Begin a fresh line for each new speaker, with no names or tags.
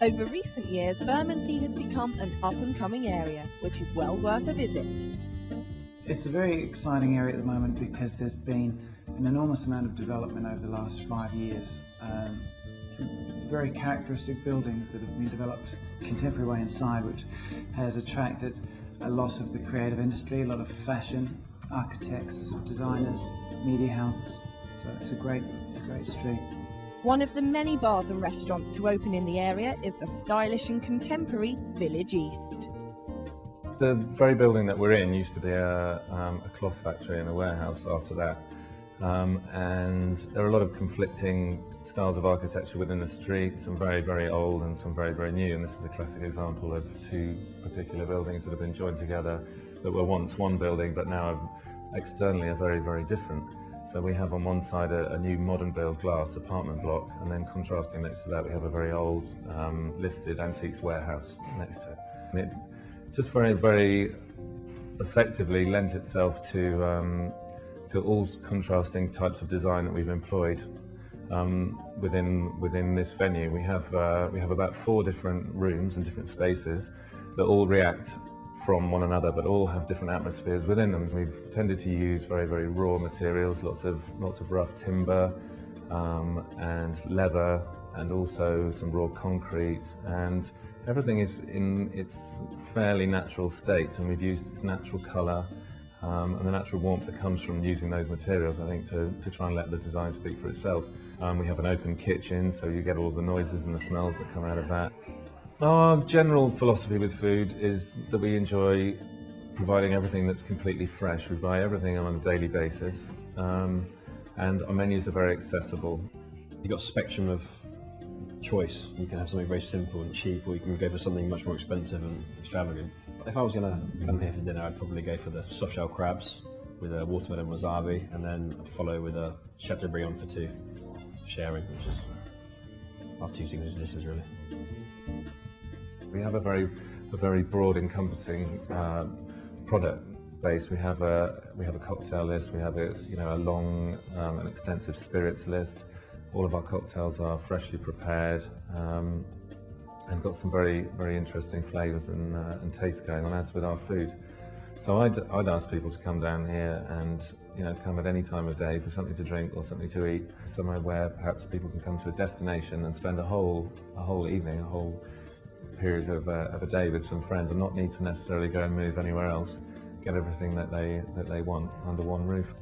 Over recent years, Bermondsey has become an up-and-coming area, which is well worth a visit.
It's a very exciting area at the moment because there's been an enormous amount of development over the last 5 years. Very characteristic buildings that have been developed contemporary way inside, which has attracted a lot of the creative industry, a lot of fashion, architects, designers, media houses. So it's a great street.
One of the many bars and restaurants to open in the area is the stylish and contemporary Village East.
The very building that we're in used to be a cloth factory and a warehouse after that. And there are a lot of conflicting styles of architecture within the street, some very, very old and some very, very new. And this is a classic example of two particular buildings that have been joined together that were once one building, but now externally are very, very different. So we have on one side a new modern build glass apartment block, and then contrasting next to that we have a very old listed antiques warehouse next to it. And it just very, very effectively lent itself to all contrasting types of design that we've employed within this venue. We have about 4 different rooms and different spaces that all react from one another, but all have different atmospheres within them. We've tended to use very, very raw materials, lots of rough timber and leather, and also some raw concrete, and everything is in its fairly natural state, and we've used its natural colour and the natural warmth that comes from using those materials, I think, to try and let the design speak for itself. We have an open kitchen, so you get all the noises and the smells that come out of that. Our general philosophy with food is that we enjoy providing everything that's completely fresh. We buy everything on a daily basis, and our menus are very accessible.
You've got a spectrum of choice. You can have something very simple and cheap, or you can go for something much more expensive and extravagant. If I was going to come here for dinner, I'd probably go for the soft shell crabs with a watermelon wasabi, and then I'd follow with a chateaubriand for 2, sharing, which is our 2 signature dishes really.
We have a very broad, encompassing product base. We have a cocktail list. We have a long and extensive spirits list. All of our cocktails are freshly prepared and got some very, very interesting flavours and tastes going on, as with our food. So I'd ask people to come down here and come at any time of day for something to drink or something to eat, somewhere where perhaps people can come to a destination and spend a whole evening, a whole period of a day with some friends, and not need to necessarily go and move anywhere else. Get everything that they want under one roof.